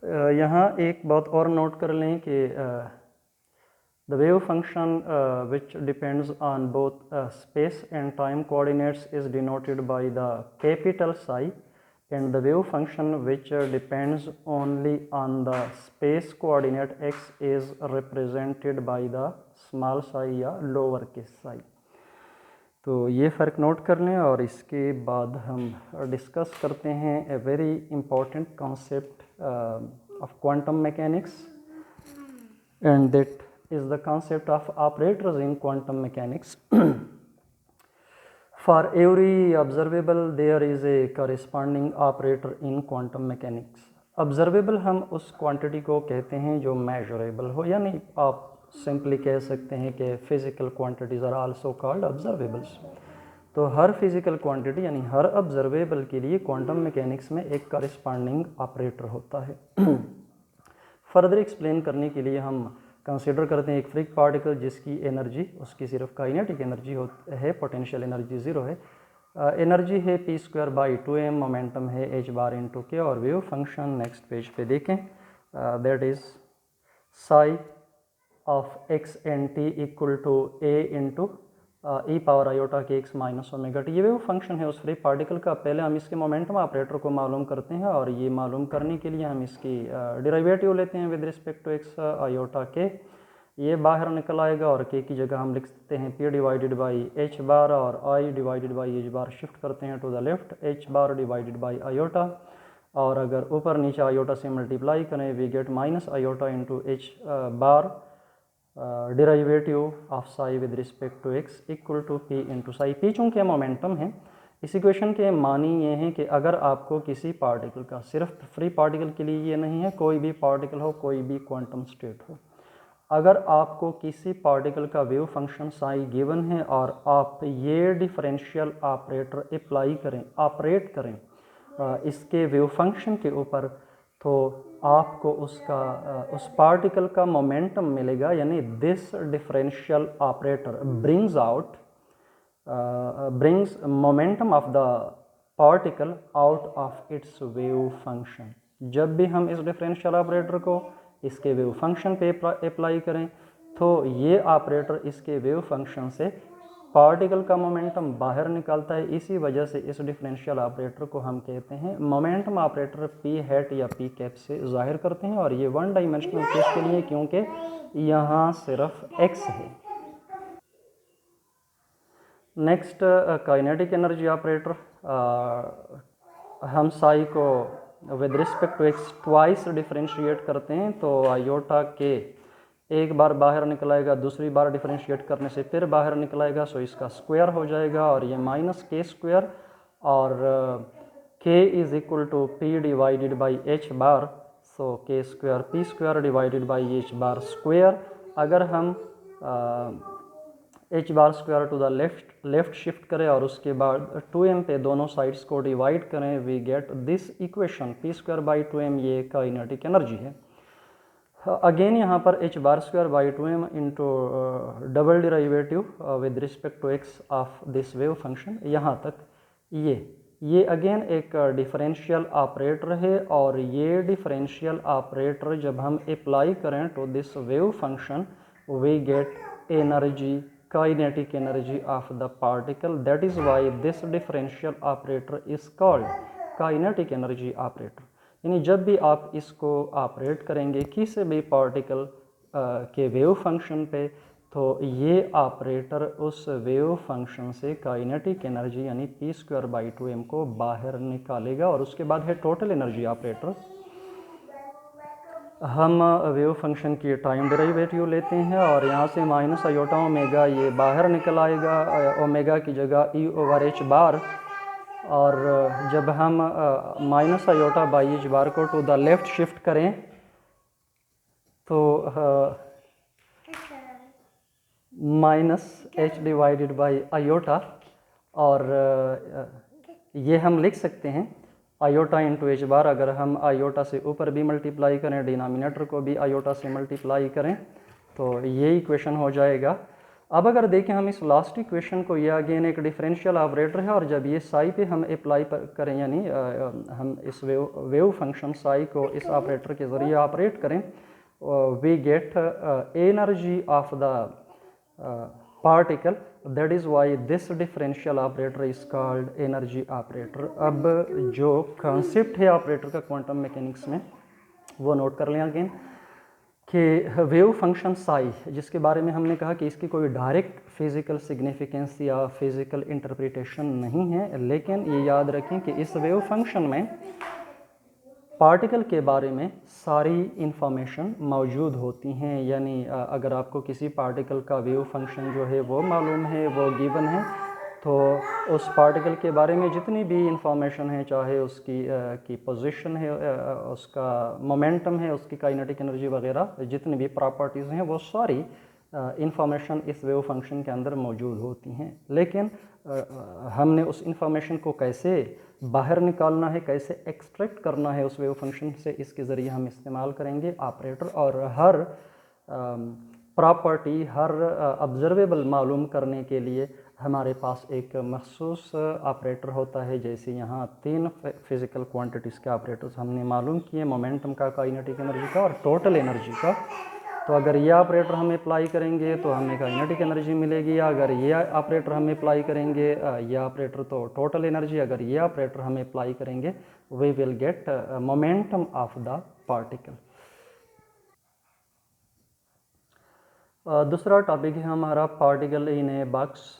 यहाँ एक बात और नोट कर लें कि the wave function which depends on both space and time coordinates is denoted by the capital psi, and the wave function which depends only on the space coordinate x is represented by the small psi या lower case psi। तो ये फ़र्क note कर लें और इसके बाद हम डिस्कस करते हैं a very important concept of quantum mechanics, and that is the concept of operators in quantum mechanics. For every observable there is a corresponding operator in quantum mechanics. Observable हम उस क्वांटिटी को कहते हैं जो measurable हो, यानी आप simply कह सकते हैं कि physical quantities are also called observables. तो हर फिजिकल क्वांटिटी यानी हर ऑब्जर्वेबल के लिए क्वांटम मैकेनिक्स में एक कॉरस्पॉन्डिंग ऑपरेटर होता है। फर्दर एक्सप्लेन करने के लिए हम कंसीडर करते हैं एक फ्री पार्टिकल जिसकी एनर्जी उसकी सिर्फ काइनेटिक एनर्जी है, पोटेंशियल एनर्जी ज़ीरो है, एनर्जी है p²/2m, मोमेंटम है h बार इंटू के, और वेव फंक्शन नेक्स्ट पेज पे देखें, that is psi of x and t equal to a into e power iota k x minus omega t. ये wave function है उस free particle का। पहले हम इसके मोमेंटम ऑपरेटर को मालूम करते हैं और ये मालूम करने के लिए हम इसकी डेरिवेटिव लेते हैं with respect to x iota k. ये बाहर निकल आएगा और k की जगह हम लिख सकते हैं p divided by h bar, और i divided by h bar shift करते हैं to the left, h bar divided by iota, और अगर ऊपर नीचे आयोटा से मल्टीप्लाई करें we get minus iota into h bar derivative of psi with respect to x equal to p into psi. p चूँकि momentum है, इस equation के मानी ये हैं कि अगर आपको किसी पार्टिकल का, सिर्फ फ्री पार्टिकल के लिए ये नहीं है, कोई भी पार्टिकल हो, कोई भी क्वांटम स्टेट हो, अगर आपको किसी पार्टिकल का वेव फंक्शन साई गिवन है और आप ये डिफरेंशियल ऑपरेटर अप्लाई करें, ऑपरेट करें इसके वेव फंक्शन के ऊपर, तो आपको उसका उस पार्टिकल का मोमेंटम मिलेगा, यानी this differential operator brings momentum of the particle out of its wave function। जब भी हम इस डिफरेंशियल ऑपरेटर को इसके वेव फंक्शन पे अप्लाई करें तो ये ऑपरेटर इसके वेव फंक्शन से पार्टिकल का मोमेंटम बाहर निकालता है। इसी वजह से इस डिफरेंशियल ऑपरेटर को हम कहते हैं मोमेंटम ऑपरेटर p हैट या p कैप से जाहिर करते हैं, और ये वन डायमेंशनल केस के लिए क्योंकि यहाँ सिर्फ x है। नेक्स्ट काइनेटिक एनर्जी ऑपरेटर, हम साई को with respect to x twice differentiate करते हैं, तो आयोटा के एक बार बाहर निकल आएगा, दूसरी बार डिफरेंशिएट करने से फिर बाहर निकल आएगा, सो इसका स्क्वायर हो जाएगा और ये माइनस के स्क्वायर, और k is equal to p divided by h bar, so k square p square divided by h bar square. अगर हम h bar square to the left shift करें और उसके बाद 2m पे दोनों साइड्स को डिवाइड करें, we get this equation p²/2m, ये काइनेटिक एनर्जी है। अगेन यहाँ पर h bar square by 2m into double derivative with respect to x of this wave function. यहाँ तक ये अगेन एक डिफरेंशियल ऑपरेटर है, और ये डिफरेंशियल ऑपरेटर जब हम अप्लाई करें to this wave function we get energy, kinetic energy of the particle. That is why this differential operator is called kinetic energy operator. यानी जब भी आप इसको ऑपरेट करेंगे किसी भी पार्टिकल के वेव फंक्शन पे, तो ये ऑपरेटर उस वेव फंक्शन से काइनेटिक एनर्जी यानी p²/2m को बाहर निकालेगा। और उसके बाद है टोटल एनर्जी ऑपरेटर। हम वेव फंक्शन की टाइम डेरिवेटिव लेते हैं और यहाँ से माइनस आयोटा ओमेगा ये बाहर निकल आएगा, ओमेगा की जगह e/h बार, और जब हम माइनस आयोटा बाई h बार को टू द लेफ्ट शिफ्ट करें तो minus h divided by iota, और ये हम लिख सकते हैं आयोटा इंटू h बार। अगर हम आयोटा से ऊपर भी मल्टीप्लाई करें, डिनोमिनेटर को भी आयोटा से मल्टीप्लाई करें, तो ये इक्वेशन हो जाएगा अब अगर देखें हम इस लास्ट इक्वेशन को, ये अगेन एक डिफरेंशियल ऑपरेटर है और जब ये साई पे हम अप्लाई करें, यानी हम इस वेव फंक्शन साई को इस ऑपरेटर के ज़रिए ऑपरेट करें, we get energy of the particle, that is why this differential operator is called energy operator. अब जो कॉन्सेप्ट है ऑपरेटर का क्वांटम मैकेनिक्स में वो नोट कर लें अगेन कि वेव फंक्शन साई, जिसके बारे में हमने कहा कि इसकी कोई डायरेक्ट फिजिकल सिग्निफिकेंस या फिजिकल इंटरप्रिटेशन नहीं है, लेकिन ये याद रखें कि इस वेव फंक्शन में पार्टिकल के बारे में सारी इंफॉर्मेशन मौजूद होती हैं। यानी अगर आपको किसी पार्टिकल का वेव फंक्शन जो है वो मालूम है, वो गिवन है, तो उस पार्टिकल के बारे में जितनी भी इंफॉर्मेशन है, चाहे उसकी पोजीशन है, उसका मोमेंटम है, उसकी काइनेटिक एनर्जी वगैरह, जितनी भी प्रॉपर्टीज़ हैं, वो सारी इंफॉर्मेशन इस वेव फंक्शन के अंदर मौजूद होती हैं। लेकिन हमने उस इंफॉर्मेशन को कैसे बाहर निकालना है, कैसे एक्सट्रैक्ट करना है उस वेव फंक्शन से, इसके ज़रिए हम इस्तेमाल करेंगे ऑपरेटर। और हर प्रॉपर्टी, हर ऑब्जर्वेबल मालूम करने के लिए हमारे पास एक मखसूस ऑपरेटर होता है। जैसे यहाँ 3 फिज़िकल क्वांटिटीज़ के ऑपरेटर्स हमने मालूम किए, मोमेंटम का, काइनेटिक एनर्जी का और टोटल एनर्जी का। तो अगर ये ऑपरेटर हम अप्लाई करेंगे तो हमें काइनेटिक एनर्जी मिलेगी, या अगर ये ऑपरेटर हम अप्लाई करेंगे, ये ऑपरेटर तो टोटल एनर्जी, अगर ये ऑपरेटर हम अप्लाई करेंगे we will get momentum of the particle. दूसरा टॉपिक है हमारा particle in a box.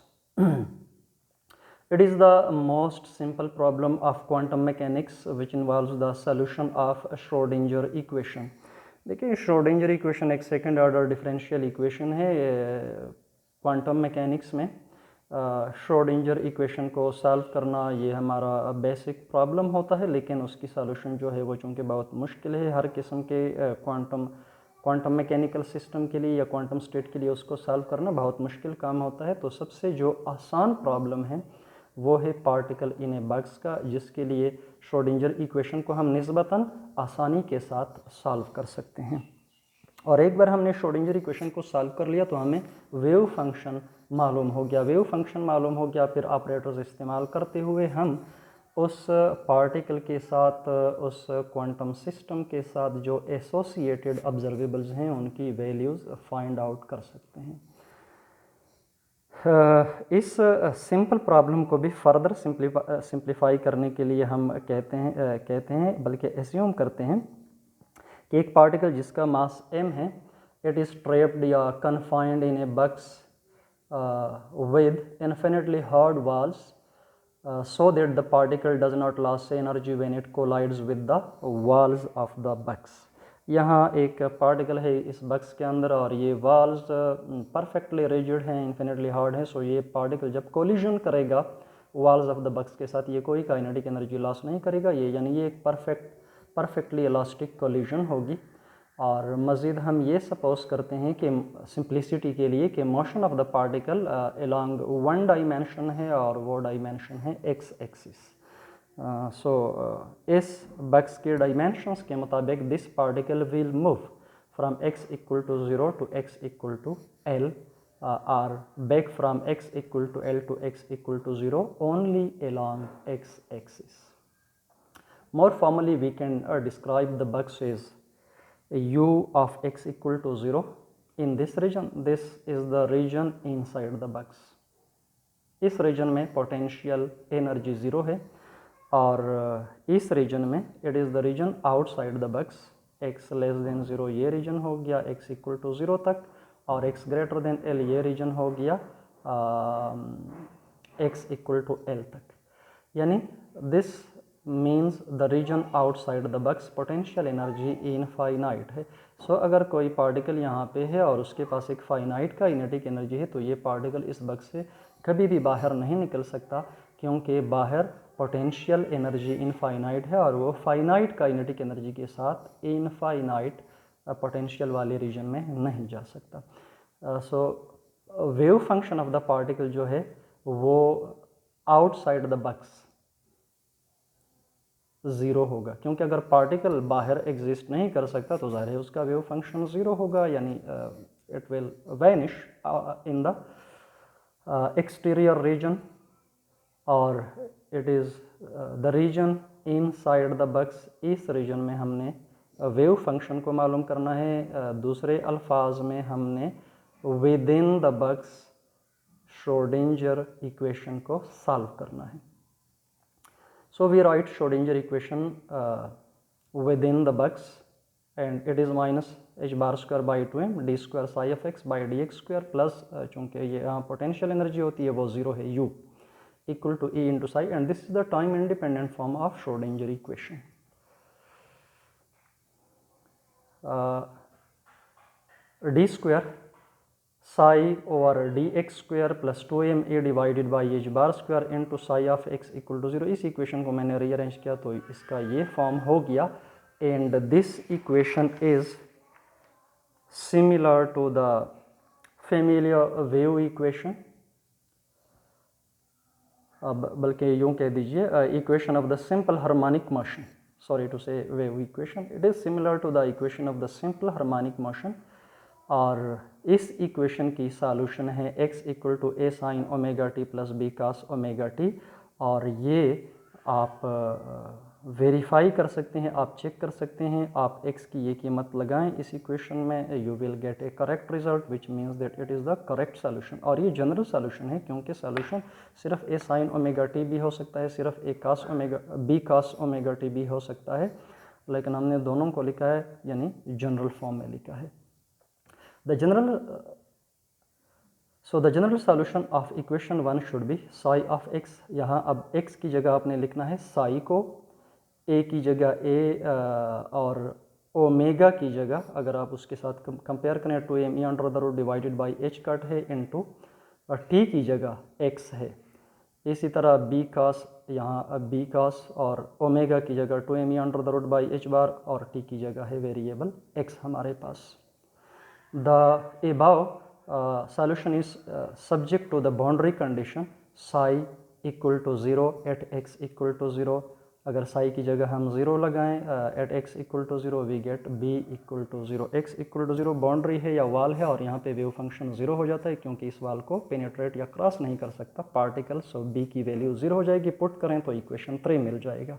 It is the most simple problem of quantum mechanics which involves the solution of Schrödinger equation। देखिए Schrödinger equation एक second order differential equation है quantum mechanics में। Schrödinger equation को solve करना ये हमारा basic problem होता है, लेकिन उसकी सॉल्यूशन जो है वो चूँकि बहुत मुश्किल है, हर किस्म के क्वांटम मैकेनिकल सिस्टम के लिए या क्वांटम स्टेट के लिए उसको सॉल्व करना बहुत मुश्किल काम होता है। तो सबसे जो आसान प्रॉब्लम है वो है पार्टिकल इन ए बॉक्स का, जिसके लिए श्रोडिंजर इक्वेशन को हम निस्बतन आसानी के साथ सॉल्व कर सकते हैं। और एक बार हमने श्रोडिंजर इक्वेशन को सॉल्व कर लिया तो हमें वेव फंक्शन मालूम हो गया। वेव फंक्शन मालूम हो गया, फिर ऑपरेटर्स इस्तेमाल करते हुए हम उस पार्टिकल के साथ, उस क्वांटम सिस्टम के साथ जो एसोसिएटेड ऑब्जर्वेबल्स हैं उनकी वैल्यूज़ फाइंड आउट कर सकते हैं। इस सिंपल प्रॉब्लम को भी फर्दर सिंप्लीफाई करने के लिए हम कहते हैं बल्कि एज्यूम करते हैं कि एक पार्टिकल जिसका मास m है, इट इज़ ट्रैप्ड या confined in a box with infinitely hard walls so that the particle does not lose energy when it collides with the walls of the box। यहाँ एक particle है इस box के अंदर और ये वॉल्स परफेक्टली रिजिड हैं, इन्फिनिटली हार्ड है। सो ये पार्टिकल जब कोलिजन करेगा वॉल्स ऑफ द बॉक्स के साथ, ये कोई काइनेटिक एनर्जी लॉस नहीं करेगा, यानी ये एक परफेक्टली इलास्टिक कोलिजन होगी। और मज़ीद हम ये सपोज करते हैं कि सिंप्लिसिटी के लिए कि motion of the particle along one dimension है और वो डायमेंशन है एक्स एक्सिस। सो इस बॉक्स के डायमेंशंस के मुताबिक this particle will move from x equal to 0 to x equal to l और back from x equal to l to x equal to 0 only along x axis. More formally we can describe the box as u of x equal to 0 in this region। this is the region inside the box। इस region में potential energy 0 है और इस region में it is the region outside the box. x less than 0 ये region हो गया x equal to 0 तक, और x ग्रेटर देन l ये रीजन हो गया x इक्वल टू l तक। यानी this means the region outside the box potential energy infinite है। सो अगर कोई पार्टिकल यहाँ पे है और उसके पास एक फाइनाइट काइनेटिक एनर्जी है तो ये पार्टिकल इस बॉक्स से कभी भी बाहर नहीं निकल सकता, क्योंकि बाहर पोटेंशियल एनर्जी इनफाइनाइट है और वो फाइनाइट काइनेटिक एनर्जी के साथ इनफाइनाइट पोटेंशियल वाले रीजन में नहीं जा सकता। So wave function of the particle जो है वो आउटसाइड द बॉक्स 0 होगा, क्योंकि अगर पार्टिकल बाहर एग्जिस्ट नहीं कर सकता तो ज़ाहिर है उसका वेव फंक्शन 0 होगा, यानी it will vanish in the exterior region और it is the region inside the box। इस रीजन में हमने वेव फंक्शन को मालूम करना है। दूसरे अल्फाज में हमने within the box Schrodinger equation को सॉल्व करना है। So we write Schrodinger equation within the box and it is minus h bar square by 2m d square psi of x by d x square plus चूँकि ये यहाँ potential energy होती है वो zero है, u equal to E into psi, and this is the time independent form of Schrodinger equation. D square psi over dx square plus 2ma divided by h bar square into psi of x equal to 0। इस equation को मैंने rearrange किया तो इसका ये form हो गया and this equation is similar to the familiar wave equation. अब बल्कि यूँ कह दीजिए equation of the simple harmonic motion, sorry to say wave equation, it is similar to the equation of the simple harmonic motion. और इस equation की solution है x equal to a sine omega t plus b cos omega t. और ये आप verify कर सकते हैं, आप चेक कर सकते हैं। आप x की ये कीमत लगाएं इस इक्वेशन में, you will get A correct result which means that it is the correct solution. और ये जनरल सॉल्यूशन है क्योंकि सॉल्यूशन सिर्फ a साइन ओमेगा टी भी हो सकता है, सिर्फ a cos omega b cos omega t भी हो सकता है, लेकिन हमने दोनों को लिखा है यानी जनरल फॉर्म में लिखा है। The general solution of equation 1 should be psi of x। यहाँ अब x की जगह आपने लिखना है psi को, a की जगह a और ओमेगा की जगह अगर आप उसके साथ कंपेयर करें 2m under the root divided by h cut है इनटू t की जगह x है। इसी तरह b कास, यहाँ b कास और ओमेगा की जगह 2m under the root by h bar और t की जगह है वेरिएबल x हमारे पास। The above solution is subject to the boundary condition psi equal to 0 at x equal to 0। अगर psi की जगह हम 0 लगाएं at x equal to 0 we get b equal to 0। x equal to 0 boundary है या वाल है और यहाँ पे वेव फंक्शन 0 हो जाता है क्योंकि इस वाल को पेनिट्रेट या क्रॉस नहीं कर सकता पार्टिकल। सो b की वैल्यू 0 हो जाएगी, पुट करें तो इक्वेशन 3 मिल जाएगा।